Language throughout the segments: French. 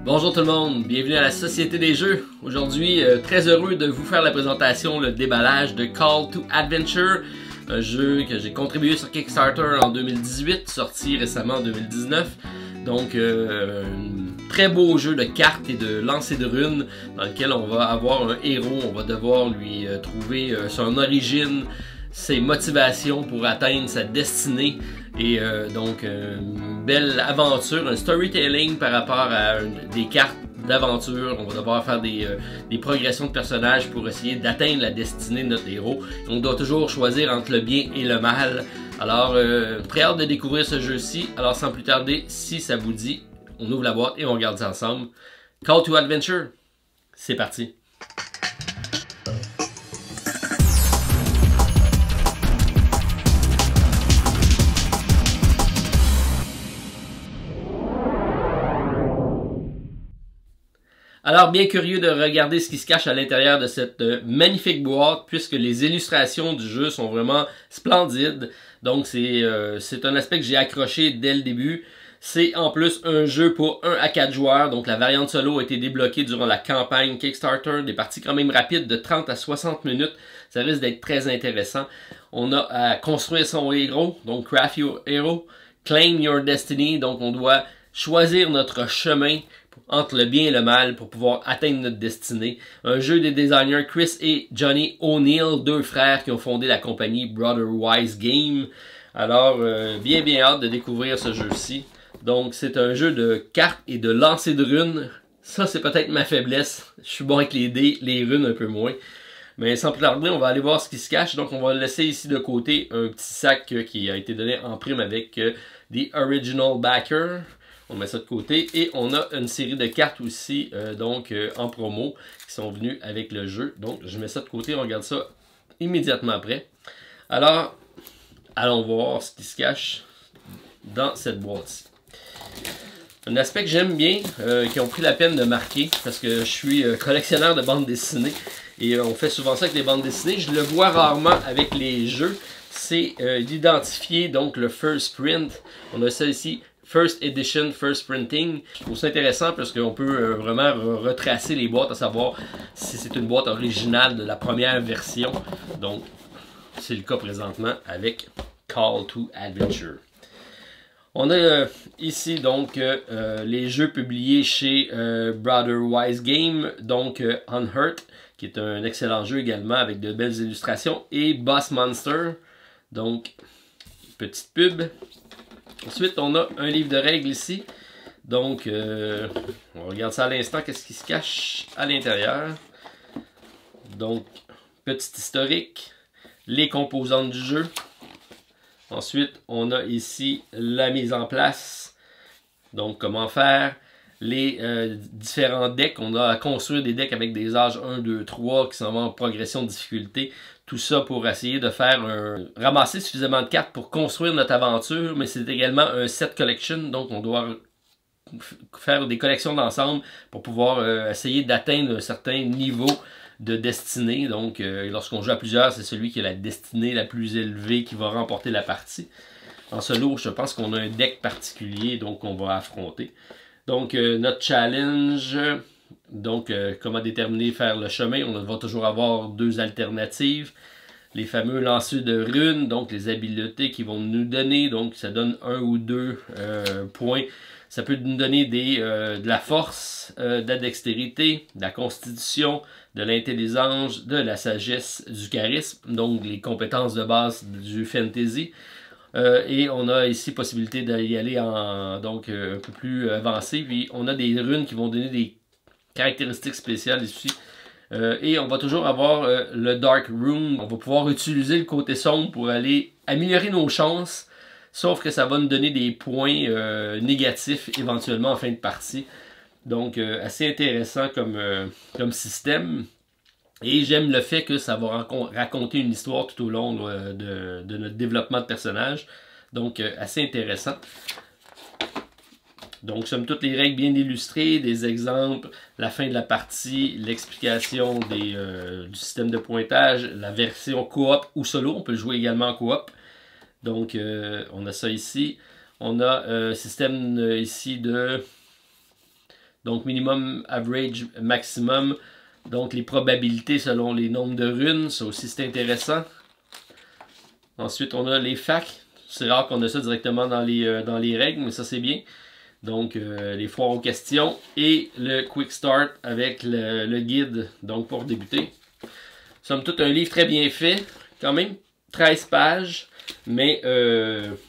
Bonjour tout le monde, bienvenue à la Société des Jeux. Aujourd'hui, très heureux de vous faire la présentation, le déballage de Call to Adventure, un jeu que j'ai contribué sur Kickstarter en 2018, sorti récemment en 2019. Donc, un très beau jeu de cartes et de lancer de runes dans lequel on va avoir un héros, on va devoir lui trouver son origine, ses motivations pour atteindre sa destinée. Et donc, une belle aventure, un storytelling par rapport à des cartes d'aventure. On va devoir faire des progressions de personnages pour essayer d'atteindre la destinée de notre héros. On doit toujours choisir entre le bien et le mal. Alors, très hâte de découvrir ce jeu-ci. Alors, sans plus tarder, si ça vous dit, on ouvre la boîte et on regarde ça ensemble. Call to Adventure, c'est parti! Alors, bien curieux de regarder ce qui se cache à l'intérieur de cette magnifique boîte, puisque les illustrations du jeu sont vraiment splendides. Donc, c'est un aspect que j'ai accroché dès le début. C'est en plus un jeu pour 1 à 4 joueurs, donc la variante solo a été débloquée durant la campagne Kickstarter, des parties quand même rapides de 30 à 60 minutes. Ça risque d'être très intéressant. On a à construire son héros, donc Craft Your Hero, Claim Your Destiny, donc on doit choisir notre chemin entre le bien et le mal pour pouvoir atteindre notre destinée. Un jeu des designers Chris et Johnny O'Neill, deux frères qui ont fondé la compagnie Brotherwise Game. Alors, bien hâte de découvrir ce jeu-ci. Donc, c'est un jeu de cartes et de lancer de runes. Ça, c'est peut-être ma faiblesse. Je suis bon avec les dés, les runes un peu moins. Mais sans plus tarder, on va aller voir ce qui se cache. Donc, on va laisser ici de côté un petit sac qui a été donné en prime avec The Original Backer. On met ça de côté et on a une série de cartes aussi en promo qui sont venues avec le jeu. Donc je mets ça de côté, on regarde ça immédiatement après. Alors, allons voir ce qui se cache dans cette boîte-ci. Un aspect que j'aime bien, qui ont pris la peine de marquer, parce que je suis collectionneur de bandes dessinées et on fait souvent ça avec les bandes dessinées. Je le vois rarement avec les jeux. C'est d'identifier donc le first print. On a ça ici. First Edition, First Printing. Je trouve ça intéressant parce qu'on peut vraiment retracer les boîtes, à savoir si c'est une boîte originale de la première version. Donc, c'est le cas présentement avec Call to Adventure. On a ici donc les jeux publiés chez Brotherwise Game, donc Unhurt, qui est un excellent jeu également avec de belles illustrations, et Boss Monster, donc petite pub. Ensuite, on a un livre de règles ici. Donc, on regarde ça à l'instant, qu'est-ce qui se cache à l'intérieur. Donc, petit historique, les composantes du jeu. Ensuite, on a ici la mise en place. Donc, comment faire. Les différents decks. On a à construire des decks avec des âges 1, 2, 3 qui sont en progression de difficulté. Tout ça pour essayer de faire ramasser suffisamment de cartes pour construire notre aventure, mais c'est également un set collection, donc on doit faire des collections d'ensemble pour pouvoir essayer d'atteindre un certain niveau de destinée. Donc lorsqu'on joue à plusieurs, c'est celui qui a la destinée la plus élevée qui va remporter la partie. En solo, je pense qu'on a un deck particulier donc on va affronter. Donc notre challenge... Donc, comment déterminer faire le chemin? On va toujours avoir deux alternatives. Les fameux lancers de runes, donc les habiletés qui vont nous donner, donc ça donne 1 ou 2 points. Ça peut nous donner de la force, de la dextérité, de la constitution, de l'intelligence, de la sagesse, du charisme, donc les compétences de base du fantasy. Et on a ici possibilité d'y aller un peu plus avancé. Puis on a des runes qui vont donner des caractéristiques spéciales ici. Et on va toujours avoir le Dark Room. On va pouvoir utiliser le côté sombre pour aller améliorer nos chances. Sauf que ça va nous donner des points négatifs éventuellement en fin de partie. Donc assez intéressant comme système. Et j'aime le fait que ça va raconter une histoire tout au long de notre développement de personnage. Donc assez intéressant. Donc, somme toute, les règles bien illustrées, des exemples, la fin de la partie, l'explication du système de pointage, la version coop ou solo. On peut le jouer également en coop. Donc, on a ça ici. On a un système ici Donc minimum, average, maximum. Donc les probabilités selon les nombres de runes, ça aussi c'est intéressant. Ensuite on a les facs. C'est rare qu'on a ça directement dans les règles, mais ça c'est bien. Donc les foires aux questions et le quick start avec le guide donc pour débuter. Somme toute un livre très bien fait, quand même 13 pages, mais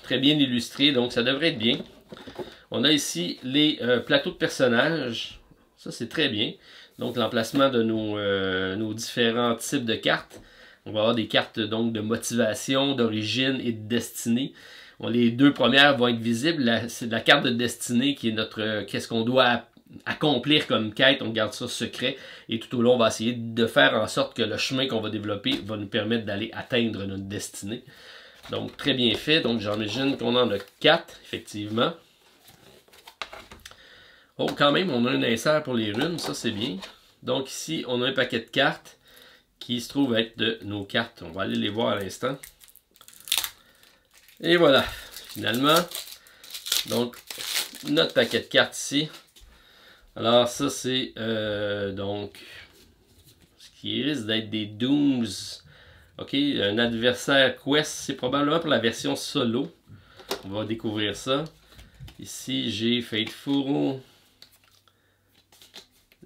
très bien illustré, donc ça devrait être bien. On a ici les plateaux de personnages, ça c'est très bien. Donc l'emplacement de nos différents types de cartes. On va avoir des cartes donc de motivation, d'origine et de destinée. Les deux premières vont être visibles. C'est la carte de destinée qui est notre qu'est-ce qu'on doit accomplir comme quête. On garde ça secret. Et tout au long, on va essayer de faire en sorte que le chemin qu'on va développer va nous permettre d'aller atteindre notre destinée. Donc très bien fait. Donc j'imagine qu'on en a 4, effectivement. Oh, quand même, on a un insert pour les runes, ça c'est bien. Donc ici, on a un paquet de cartes qui se trouve être de nos cartes. On va aller les voir à l'instant. Et voilà, finalement, donc notre paquet de cartes ici. Alors ça c'est donc ce qui risque d'être des Dooms. Ok, un adversaire quest, c'est probablement pour la version solo. On va découvrir ça. Ici j'ai Faithful,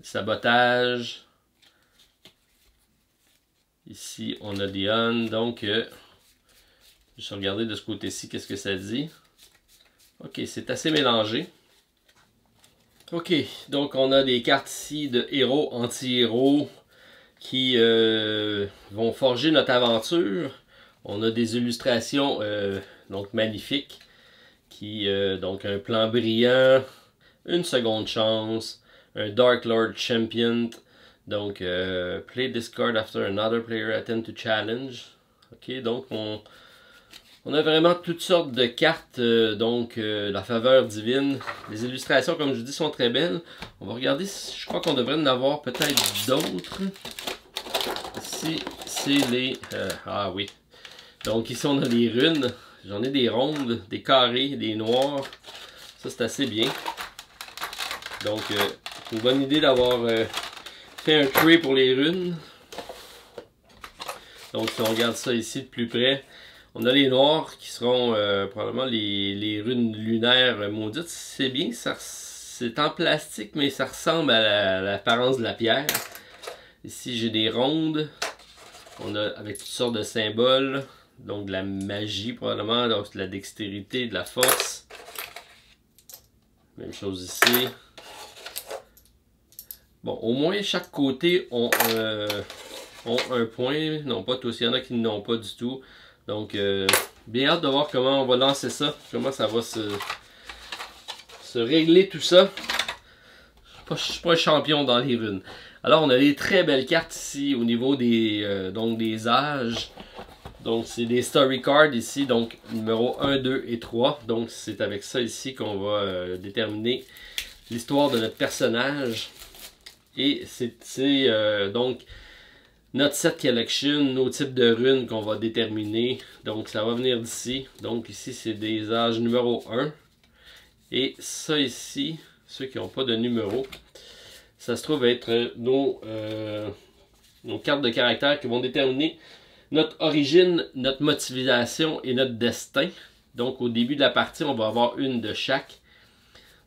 Sabotage. Ici on a Dion, donc je vais regarder de ce côté-ci qu'est-ce que ça dit. Ok, c'est assez mélangé. Ok, donc on a des cartes ici de héros, anti-héros qui vont forger notre aventure. On a des illustrations donc magnifiques qui donc un plan brillant, une seconde chance, un Dark Lord Champion. Donc play this card after another player attempt to challenge. Ok, donc on a vraiment toutes sortes de cartes, la faveur divine. Les illustrations, comme je dis, sont très belles. On va regarder, je crois qu'on devrait en avoir peut-être d'autres. Ici, c'est les... ah oui. Donc ici, on a les runes. J'en ai des rondes, des carrés, des noirs. Ça, c'est assez bien. Donc, c'est une bonne idée d'avoir fait un tray pour les runes. Donc, si on regarde ça ici de plus près... On a les noirs qui seront probablement les runes lunaires maudites. C'est bien, c'est en plastique, mais ça ressemble à l'apparence de la pierre. Ici, j'ai des rondes. On a avec toutes sortes de symboles. Donc, de la magie probablement, donc de la dextérité, de la force. Même chose ici. Bon, au moins, chaque côté ont un point. Non, pas tous. Il y en a qui n'ont pas du tout. Donc, bien hâte de voir comment on va lancer ça, comment ça va se régler tout ça. Je ne suis pas un champion dans les runes. Alors, on a des très belles cartes ici au niveau des âges. Donc, c'est des story cards ici, donc numéro 1, 2 et 3. Donc, c'est avec ça ici qu'on va déterminer l'histoire de notre personnage. Et c'est donc... notre set collection, nos types de runes qu'on va déterminer. Donc ça va venir d'ici. Donc ici c'est des âges numéro 1. Et ça ici, ceux qui n'ont pas de numéro, ça se trouve être nos cartes de caractère qui vont déterminer notre origine, notre motivation et notre destin. Donc au début de la partie, on va avoir une de chaque.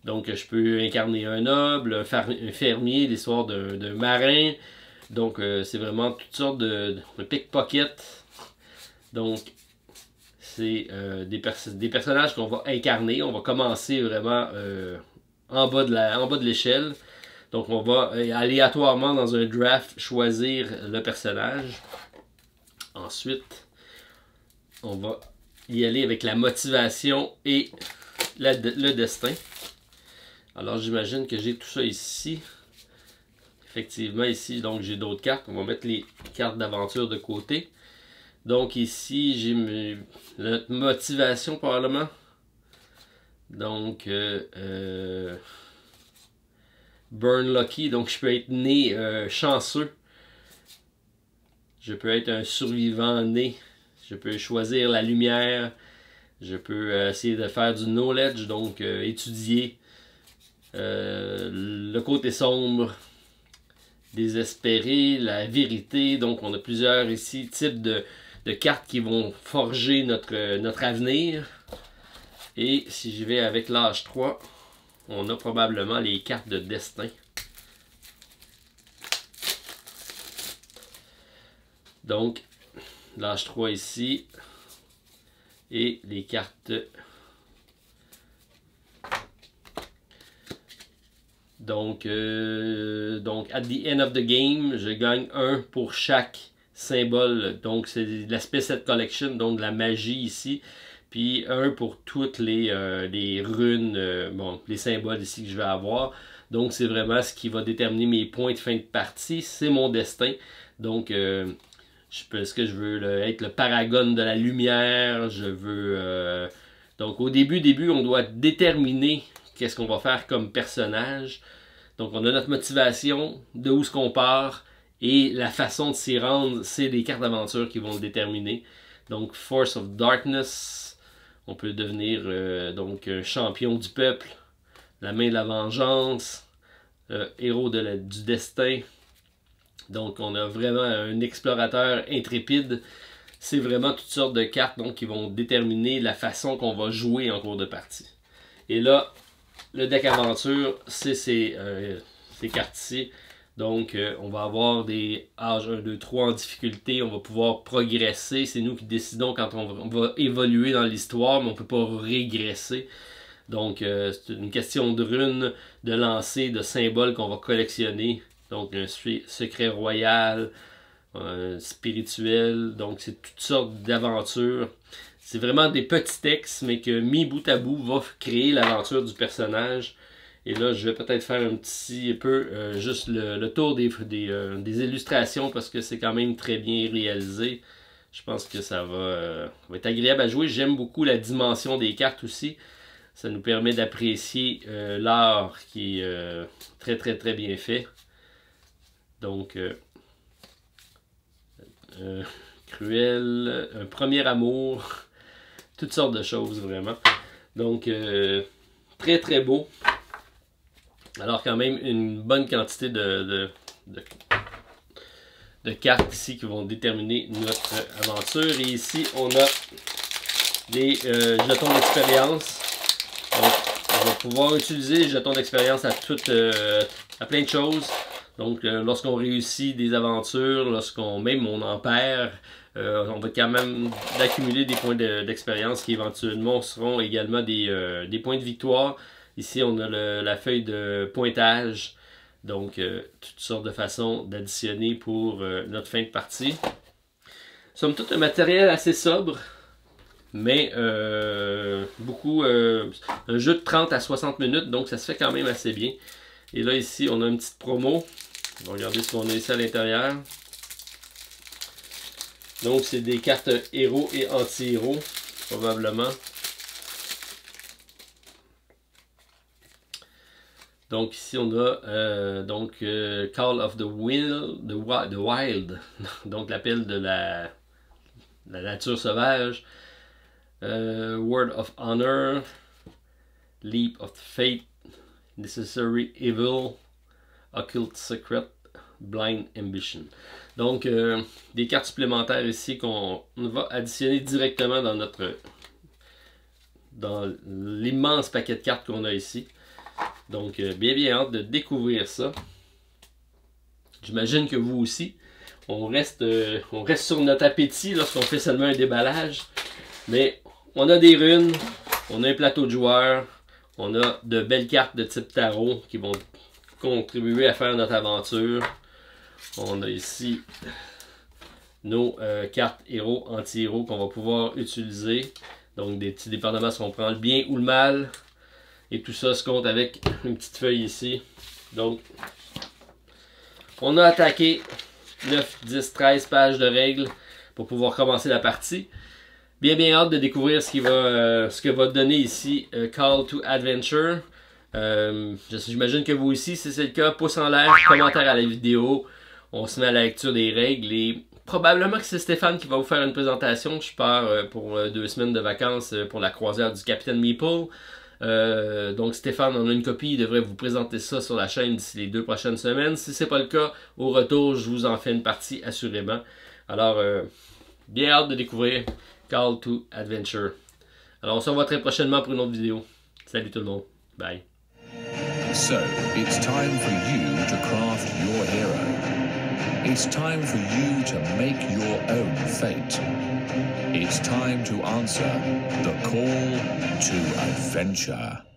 Donc je peux incarner un noble, un fermier, l'histoire d'un marin. Donc, c'est vraiment toutes sortes de pickpocket. Donc, c'est des personnages qu'on va incarner. On va commencer vraiment en bas de l'échelle. Donc, on va aléatoirement dans un draft choisir le personnage. Ensuite, on va y aller avec la motivation et le destin. Alors, j'imagine que j'ai tout ça ici. Effectivement, ici, donc j'ai d'autres cartes. On va mettre les cartes d'aventure de côté. Donc ici, j'ai notre motivation probablement. Donc, Burn Lucky. Donc, je peux être né chanceux. Je peux être un survivant né. Je peux choisir la lumière. Je peux essayer de faire du knowledge, donc étudier. le côté sombre, désespéré, la vérité. Donc on a plusieurs ici types de cartes qui vont forger notre avenir. Et si je vais avec l'âge 3, on a probablement les cartes de destin. Donc, l'âge 3 ici. Et les cartes. Donc, at the end of the game, je gagne 1 pour chaque symbole. Donc, c'est l'aspect set collection, donc de la magie ici. Puis 1 pour toutes les runes, bon, les symboles ici que je vais avoir. Donc, c'est vraiment ce qui va déterminer mes points de fin de partie. C'est mon destin. Donc, est-ce que je veux être le paragon de la lumière? Je veux... donc, au début, on doit déterminer qu'est-ce qu'on va faire comme personnage. Donc, on a notre motivation, de où est-ce qu'on part, et la façon de s'y rendre, c'est les cartes d'aventure qui vont le déterminer. Donc, Force of Darkness, on peut devenir donc champion du peuple, la main de la vengeance, héros du destin. Donc, on a vraiment un explorateur intrépide. C'est vraiment toutes sortes de cartes donc, qui vont déterminer la façon qu'on va jouer en cours de partie. Et là, le deck aventure, c'est ces cartes-ci. Donc, on va avoir des âges 1, 2, 3 en difficulté. On va pouvoir progresser. C'est nous qui décidons quand on va évoluer dans l'histoire, mais on ne peut pas régresser. Donc, c'est une question de runes, de lancers, de symboles qu'on va collectionner. Donc, un secret royal, spirituel. Donc, c'est toutes sortes d'aventures. C'est vraiment des petits textes, mais que mis bout à bout va créer l'aventure du personnage. Et là, je vais peut-être faire un petit peu juste le tour des illustrations parce que c'est quand même très bien réalisé. Je pense que ça va être agréable à jouer. J'aime beaucoup la dimension des cartes aussi. Ça nous permet d'apprécier l'art qui est très très très bien fait. Donc, cruel, un premier amour, toutes sortes de choses vraiment. Donc, très très beau. Alors quand même une bonne quantité de cartes ici qui vont déterminer notre aventure. Et ici, on a des jetons d'expérience. Donc, on va pouvoir utiliser les jetons d'expérience à plein de choses. Donc, lorsqu'on réussit des aventures, même on en perd, on va quand même d'accumuler des points d'expérience qui éventuellement seront également des points de victoire. Ici, on a la feuille de pointage. Donc, toutes sortes de façons d'additionner pour notre fin de partie. Somme toute, un matériel assez sobre, mais beaucoup. Un jeu de 30 à 60 minutes, donc ça se fait quand même assez bien. Et là, ici, on a une petite promo. On va regarder ce qu'on a ici à l'intérieur. Donc, c'est des cartes héros et anti-héros, probablement. Donc, ici, on a Call of the Wild. Donc, l'appel de la nature sauvage. Word of Honor. Leap of Fate. Necessary Evil. Occult Secret, Blind Ambition. Donc, des cartes supplémentaires ici qu'on va additionner directement dans l'immense paquet de cartes qu'on a ici. Donc, bien hâte de découvrir ça. J'imagine que vous aussi. On reste sur notre appétit lorsqu'on fait seulement un déballage. Mais on a des runes, on a un plateau de joueurs, on a de belles cartes de type tarot qui vont contribuer à faire notre aventure. On a ici nos cartes héros, anti-héros qu'on va pouvoir utiliser. Donc des petits dépendamment si on prend le bien ou le mal. Et tout ça se compte avec une petite feuille ici. Donc, on a attaqué 9, 10, 13 pages de règles pour pouvoir commencer la partie. Bien hâte de découvrir ce que va donner ici Call to Adventure. J'imagine que vous aussi, si c'est le cas, pouce en l'air, commentaire à la vidéo. On se met à la lecture des règles et probablement que c'est Stéphane qui va vous faire une présentation. Je pars pour 2 semaines de vacances pour la croisière du Capitaine Meeple. Donc Stéphane en a une copie, il devrait vous présenter ça sur la chaîne d'ici les 2 prochaines semaines. Si c'est pas le cas, au retour, je vous en fais une partie assurément. Alors, bien hâte de découvrir Call to Adventure. Alors, on se revoit très prochainement pour une autre vidéo. Salut tout le monde. Bye. So, it's time for you to craft your hero. It's time for you to make your own fate. It's time to answer the call to adventure.